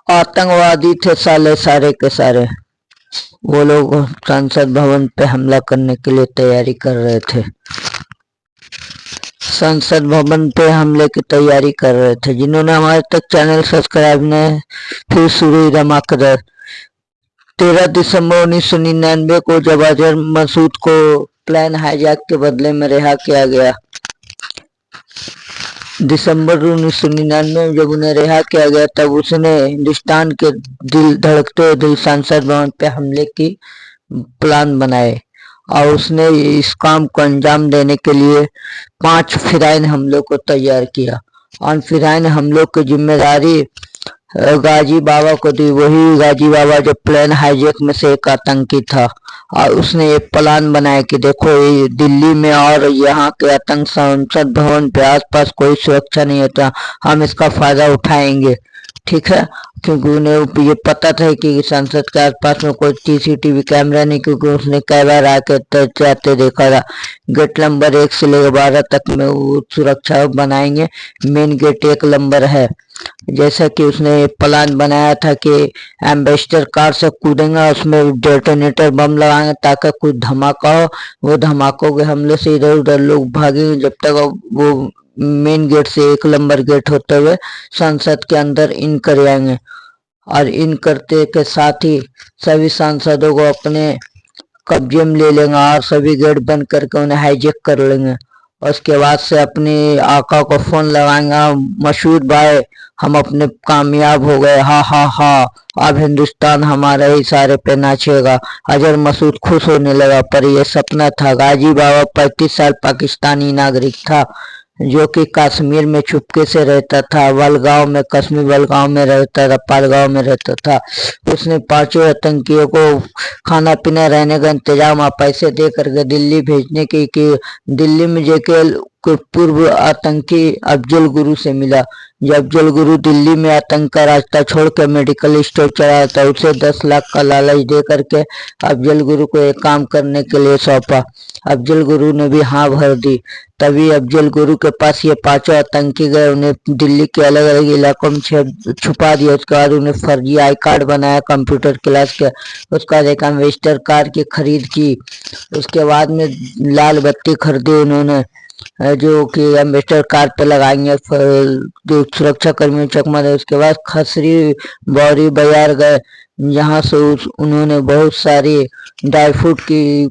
आतंकवादी थे साले सारे के सारे। वो लोग संसद भवन पे हमला करने के लिए तैयारी कर रहे थे। संसद भवन पे हमले की तैयारी कर रहे थे। जिन्होंने हमारे तक चैनल सब्सक्राइब नहीं, फिर शुरू धमाकेदार। 13 दिसंबर 1999 को जब अजहर मसूद को प्लान हाईजैक के बदले में रिहा किया गया, दिसंबर 1999 में जब उन्हें रिहा किया गया, तब उसने हिंदुस्तान के दिल धड़कते दिल संसद भवन पे हमले की प्लान बनाए और उसने इस काम को अंजाम देने के लिए 5 फिराइन हमलों को तैयार किया। और फिराइन हमलों की जिम्मेदारी गाजी बाबा को दी। वही गाजी बाबा जो प्लेन हाईजैक में से एक आतंकी था। और उसने ये प्लान बनाया कि देखो ये दिल्ली में और यहाँ के आतंक संसद भवन पे आसपास कोई सुरक्षा नहीं होता, हम इसका फायदा उठाएंगे, ठीक है। क्योंकि उन्हें ये पता था कि संसद के आसपास में कोई सीसीटीवी कैमरा नहीं, क्योंकि उसने कई बार आके जाते देखा था। गेट नंबर 1 से लेकर 12 तक में वो सुरक्षा बनाएंगे। मेन गेट 1 नंबर है। जैसा कि उसने प्लान बनाया था कि एम्बेसडर कार से कूदेंगे, उसमें डेटोनेटर बम लगाएंगे ताकि कुछ धमाका हो। वो धमाकों के हमले से इधर उधर लोग भागेंगे जब तक वो मेन गेट से 1 नंबर गेट होते हुए संसद के अंदर इन कर आएंगे। और इन करते के साथ ही सभी सांसदों को अपने कब्जे में ले लेंगे और सभी गेट बंद करके उन्हें हाईजैक कर लेंगे। उसके बाद से अपने आका को फोन लगाएंगे, मशहूर भाई हम अपने कामयाब हो गए, हा हा हा, अब हिंदुस्तान हमारे इशारे पे नाचेगा। अजहर मसूद खुश होने लगा, पर यह सपना था। गाजी बाबा 35 साल पाकिस्तानी नागरिक था जो कि कश्मीर में चुपके से रहता था। वलगांव में, कश्मीर वलगांव में रहता था, पालगांव में रहता था। उसने 5 आतंकियों को खाना पीना रहने का इंतजाम और पैसे दे करके दिल्ली भेजने की कि दिल्ली में जेके पूर्व आतंकी अफजल गुरु से मिला। जब अफजल गुरु दिल्ली में आतंक का रास्ता छोड़ के मेडिकल स्टोर चला था, उसे 10 लाख का लालच दे करके अफजल गुरु को एक काम करने के लिए सौंपा। अफजल गुरु ने भी हाँ भर दी। तभी अफजल गुरु के पास ये 5 आतंकी गए, उन्हें दिल्ली के अलग अलग इलाकों में छुपा दिया। उसके बाद उन्हें फर्जी आई कार्ड बनाया कंप्यूटर क्लास के, उसका एक एम्बेसडर कार की खरीद की। उसके बाद में लाल बत्ती खरीदी उन्होंने जो कि एम्बेसडर कार पे लगाएंगे, जो सुरक्षा कर्मियों चकमा दे। उसके बाद खसरी बौरी बाजार गए, जहाँ से उन्होंने बहुत सारी ड्राई फ्रूट की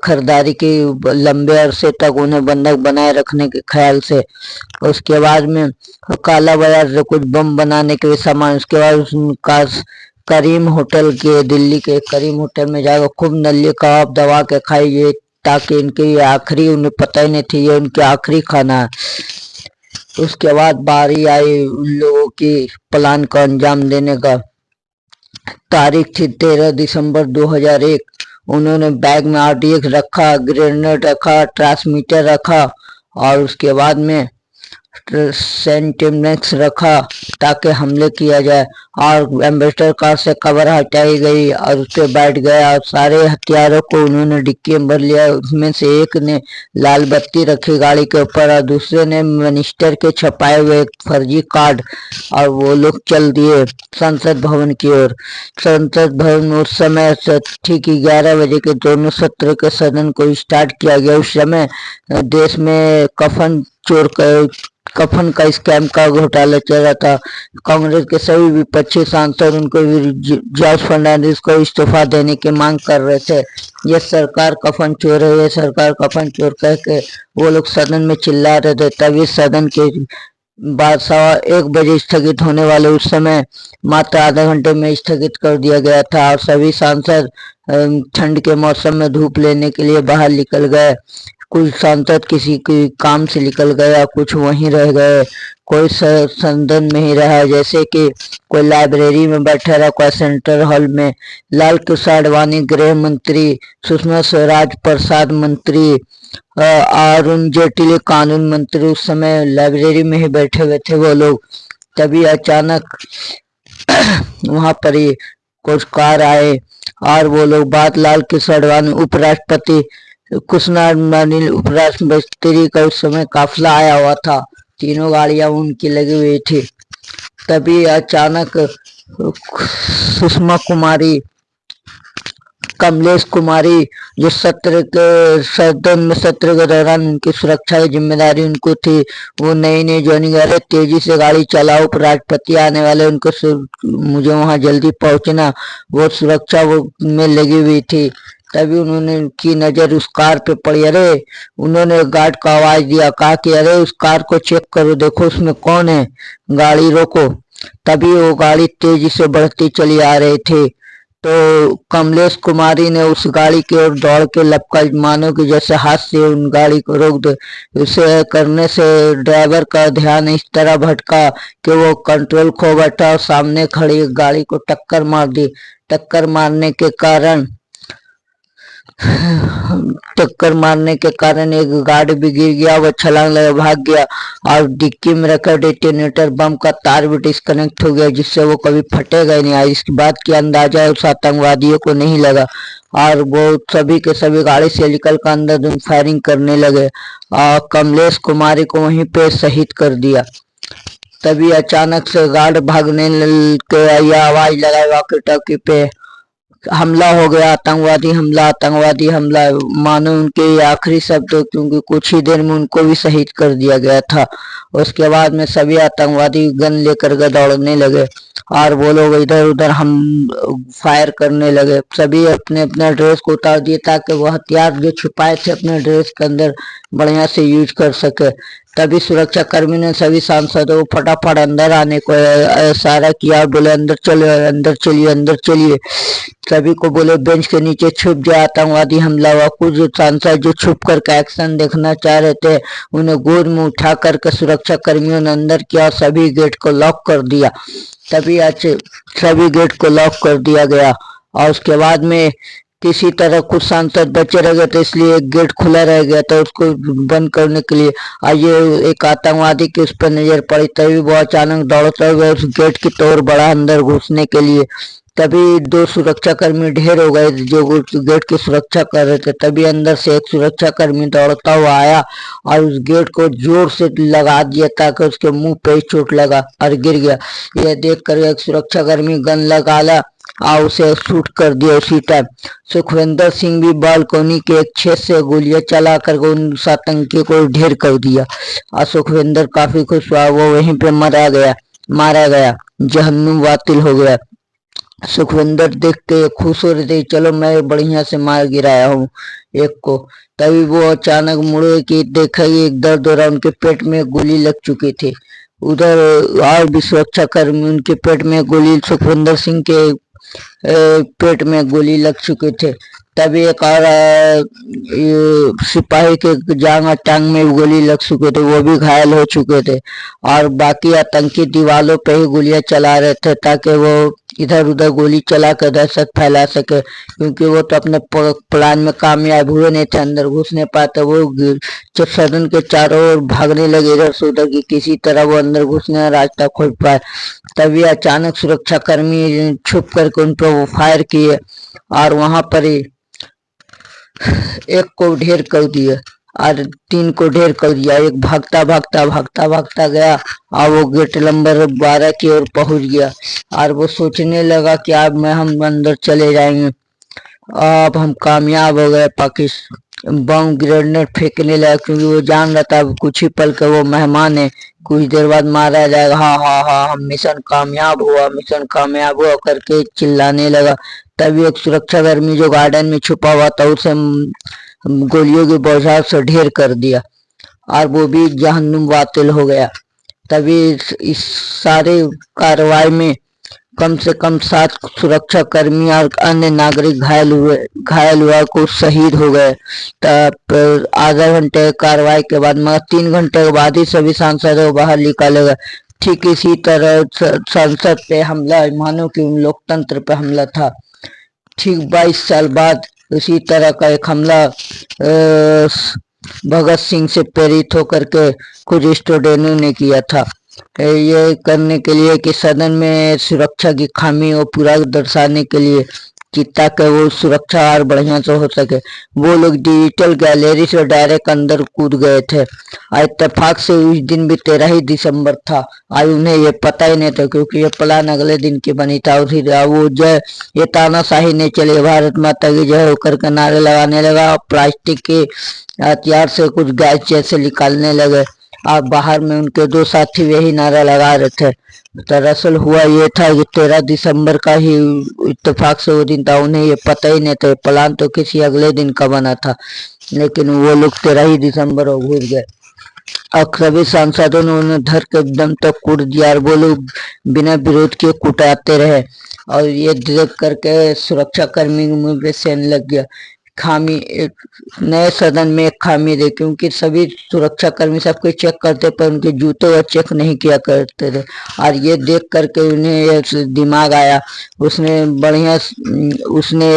खरीदारी की लंबे अरसे तक उन्हें बंधक बनाए रखने के ख्याल से। उसके बाद में काला बाजार से कुछ बम बनाने के लिए सामान। उसके बाद उनका करीम होटल के, दिल्ली के करीम होटल में जाकर खूब नल्ली कबाब दबा के खाइए, ताकि इनकी आखिरी, उन्हें पता ही नहीं थी ये उनकी आखिरी खाना है। उसके बाद बारी आई उन लोगों की प्लान को अंजाम देने का। तारीख थी 13 दिसंबर 2001। उन्होंने बैग में RDX रखा, ग्रेनेड रखा, ट्रांसमीटर रखा और उसके बाद में सेंटिमेक्स रखा ताकि हमले किया जाए। और एम्बेसडर कार से कवर हटाई गई और उस पर बैठ गया और सारे हथियारों को उन्होंने डिक्की में भर लिया। उसमें से एक ने लाल बत्ती रखी गाड़ी के ऊपर और दूसरे ने मिनिस्टर के छपाए हुए फर्जी कार्ड, और वो लोग चल दिए संसद भवन की ओर। संसद भवन में उस समय ठीक 11 बजे के दोनों सत्र के सदन को स्टार्ट किया गया। उस समय देश में कफन का स्कैम का घोटाला चल रहा था। कांग्रेस के सभी विपक्षी सांसद उनको जॉर्ज फर्नांडिस को इस्तीफा देने की मांग कर रहे थे। ये सरकार कफन चोर है, ये सरकार कफन चोर कह के वो लोग सदन में चिल्ला रहे थे। तभी सदन के बाद 1:15 बजे स्थगित होने वाले उस समय मात्र आधा घंटे में स्थगित कर दिया गया था और सभी सांसद ठंड के मौसम में धूप लेने के लिए बाहर निकल गए। कुछ सांसद किसी के काम से निकल गया, कुछ वहीं रह गए, कोई सदन में ही रहा, जैसे कि कोई लाइब्रेरी में बैठा रहा, कोई सेंट्रल हॉल में। लाल कृष्ण आडवाणी गृह मंत्री, सुषमा स्वराज प्रसाद मंत्री, अरुण जेटली कानून मंत्री उस समय लाइब्रेरी में ही बैठे हुए थे वो लोग। तभी अचानक वहां पर ही कुछ कार आए और वो लोग बाद लाल कृष्ण आडवाणी उपराष्ट्रपति कुशनार उपराष्ट्रपति का उस समय काफिला आया हुआ था, तीनों गाड़ियां उनकी लगी हुई थी। तभी अचानक सुषमा कुमारी, कमलेश कुमारी, जो सदन में सत्र के दौरान उनकी सुरक्षा की जिम्मेदारी उनको थी, वो नई नई ज्वाइनिंग अरे तेजी से गाड़ी चलाओ, राष्ट्रपति आने वाले, उनको मुझे वहां जल्दी पहुंचना, वो सुरक्षा वो में लगी हुई थी। तभी उन्होंने की नजर उस कार पे पड़ी। अरे उन्होंने गार्ड को आवाज दिया, कहा कि अरे उस कार को चेक करो, देखो उसमें कौन है, गाड़ी रोको। तभी वो गाड़ी तेजी से बढ़ती चली आ रही थी। तो कमलेश कुमारी ने उस गाड़ी की ओर दौड़ के लपका, मानो कि जैसे हाथ से उन गाड़ी को रोक दे। उसे करने से ड्राइवर का ध्यान इस तरह भटका कि वो कंट्रोल खो बैठा और सामने खड़ी गाड़ी को टक्कर मार दी। टक्कर मारने के कारण एक गाड़ी भी गिर गया, वो छलांग लगा भाग गया और डिक्की में रखा डेटोनेटर बम का तार भी डिस्कनेक्ट हो गया, जिससे वो कभी फटेगा ही नहीं। इसकी बात की अंदाजा उस आतंकवादियों को नहीं लगा और वो सभी के सभी गाड़ी से निकल कर अंदर फायरिंग करने लगे और कमलेश कुमारी को वहीं पे शहीद कर दिया। तभी अचानक से गार्ड भागने के आवाज लगाई वॉकी टॉकी पे, हमला हो गया, आतंकवादी हमला, मानो उनके आखिरी शब्द, क्योंकि कुछ ही देर में उनको भी शहीद कर दिया गया था। उसके बाद में सभी आतंकवादी गन लेकर के दौड़ने लगे और वो लोग इधर उधर हम फायर करने लगे। सभी अपने अपने ड्रेस को उतार दिए ताकि वो हथियार जो छुपाए थे अपने ड्रेस के अंदर बढ़िया से यूज कर सके। तभी सुरक्षा कर्मी ने सभी सांसदों को फटाफट अंदर आने को इशारा किया, बोले अंदर चलो, अंदर चलिए, अंदर चलिए। सभी को बोले बेंच के नीचे छुप जाए, आतंकवादी हमला हुआ। कुछ सांसद जो छुप कर का एक्शन देखना चाह रहे थे, उन्हें गोद में उठा करके सुरक्षा कर्मियों ने अंदर किया और सभी गेट को लॉक कर दिया। तभी सभी गेट को लॉक कर दिया गया और उसके बाद में किसी तरह कुछ सांसद बचे रह गए थे, इसलिए एक गेट खुला रह गया था, उसको बंद करने के लिए ये एक आतंकवादी की उस पर नजर पड़ी। तभी वो अचानक दौड़ता हुआ उस गेट की तोड़ बढ़ा अंदर घुसने के लिए। तभी दो सुरक्षा कर्मी ढेर हो गए जो गेट की सुरक्षा कर रहे थे। तभी अंदर से एक सुरक्षा कर्मी दौड़ता हुआ आया और उस गेट को जोर से लगा दिया ताकि उसके मुंह पे चोट लगा और गिर गया। यह देख कर एक सुरक्षा कर्मी गन लगा ला और उसे शूट कर दिया। उसी टाइम सुखविंदर सिंह भी बालकोनी के एक छेद से गोलियां चला कर उन आतंकी को ढेर कर दिया और सुखविंदर काफी खुश हुआ, वो वहीं पे मारा गया, जहन्नुम वातिल हो गया। सुखविंदर देख के खुश हो रहे थे, चलो मैं बढ़िया से मार गिराया हूँ एक को। तभी वो अचानक मुड़े कि देखा एक दर्द हो रहा, उनके पेट में गोली लग चुकी थी। उधर और भी सुरक्षा कर्मी उनके पेट में गोली, सुखविंदर सिंह के पेट में गोली लग चुके थे। तभी एक और सिपाही के जांग और टांग में गोली लग चुके थे, वो भी घायल हो चुके थे और बाकी आतंकी दीवारों पे ही गोलियां चला रहे थे ताकि वो इधर उधर गोली चला कर दहशत फैला सके, क्योंकि वो तो अपने प्लान में कामयाब हुए नहीं थे, अंदर घुस नहीं पाते। वो सदन के चारों ओर भागने लगे इधर से उधर की किसी तरह वो अंदर घुसने का रास्ता खोज पाए। तभी अचानक सुरक्षा कर्मी छुप करके उन पर वो फायर किए और वहां पर ही एक को ढेर कर दिया और तीन को ढेर कर दिया। एक भागता गया और वो गेट नंबर 12 की ओर पहुंच गया और वो सोचने लगा कि अब हम अंदर चले जाएंगे, अब हम कामयाब हो गए। पाकिस्तान बम ग्रेनेड फेंकने लगा, क्योंकि वो जान रहा था कुछ ही पल के वो मेहमान है, कुछ देर बाद मारा जाएगा। हाँ हाँ हाँ, हम मिशन कामयाब हुआ करके चिल्लाने लगा। तभी एक सुरक्षा कर्मी जो गार्डन में छुपा हुआ था उसे गोलियों की बौछार से ढेर कर दिया और वो भी जहन्नुम वातिल हो गया। तभी इस सारे कार्रवाई में कम से कम 7 सुरक्षा कर्मी और अन्य नागरिक घायल हुआ कुछ शहीद हो गए। तब आधा घंटे कार्रवाई के बाद, मगर 3 घंटे के बाद ही सभी सांसदों को बाहर निकाले गए। ठीक इसी तरह संसद पे हमला, मानो कि लोकतंत्र पे हमला था। ठीक 22 साल बाद उसी तरह का एक हमला भगत सिंह से प्रेरित होकर के कुछ स्टूडेंटों ने किया था, ये करने के लिए कि सदन में सुरक्षा की खामी को पूरा दर्शाने के लिए, कि ताकि वो सुरक्षा और बढ़िया से हो सके। वो लोग डिजिटल गैलरी से डायरेक्ट अंदर कूद गए थे। इत्तेफाक से उस दिन भी 13 ही दिसंबर था। आज उन्हें ये पता ही नहीं था, क्योंकि ये प्लान अगले दिन की बनी था। उसी वो जय ये तानाशाही नहीं चले, भारत माता की जय होकर के नारे लगाने लगा और प्लास्टिक के हथियार से कुछ गैस जैसे निकालने लगे। और बाहर में उनके दो साथी वही नारा लगा रहे थे। दरअसल हुआ ये था कि 13 दिसंबर का ही इत्तेफाक से वो दिन था। उन्हें ये पता ही नहीं था, प्लान तो किसी अगले दिन का बना था, लेकिन वो लोग 13 ही दिसंबर को घुस गए। और सभी सांसदों ने उन्हें धर के दम तक कूट दिया और वो लोग बिना विरोध के कुटाते रहे। और ये देख करके सुरक्षा कर्मी मुंह पे सेन लग गया। खामी एक नए सदन में एक खामी थी, क्योंकि सभी सुरक्षा कर्मी सबको चेक करते पर उनके जूते व चेक नहीं किया करते थे। और ये देख करके उन्हें दिमाग आया। उसने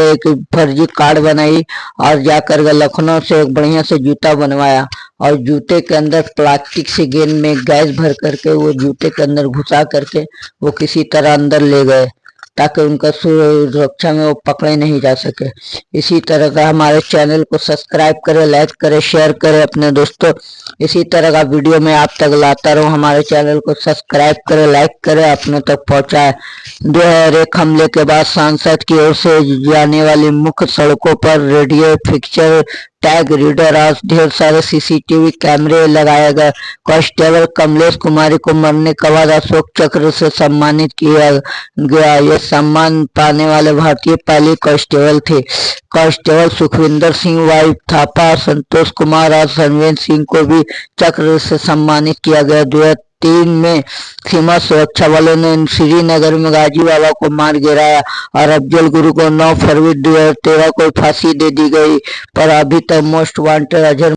एक फर्जी कार्ड बनाई और जाकर के लखनऊ से एक बढ़िया से जूता बनवाया और जूते के अंदर प्लास्टिक से गेंद में गैस भर करके वो जूते के अंदर घुसा करके वो किसी तरह अंदर ले गए, ताकि उनका सुरक्षा में वो पकड़े नहीं जा सके। इसी तरह का हमारे चैनल को सब्सक्राइब करें, लाइक करें, शेयर करें अपने दोस्तों। इसी तरह का वीडियो मैं आप तक लाता रहूं। हमारे चैनल को सब्सक्राइब करें, लाइक करें, अपने तक पहुंचाए। एक हमले के बाद सांसद की ओर से जाने वाली मुख्य सड़कों पर रेडियो फिक्सर, टैग रीडर और ढेर सारे सीसीटीवी कैमरे लगाए गए। कांस्टेबल कमलेश कुमारी को मरने के बाद अशोक चक्र से सम्मानित किया गया। ये सम्मान पाने वाले भारतीय पहले कांस्टेबल थे। कांस्टेबल सुखविंदर सिंह, वायु थापा, संतोष कुमार और संवेन सिंह को भी चक्र से सम्मानित किया गया। 2003 में सीमा सुरक्षा बलों ने श्रीनगर में गाजी बाबा को मार गिराया और अफजल गुरु को 9 फरवरी 2013 को फांसी दे दी गई, पर अभी तक मोस्ट वांटेड अजहर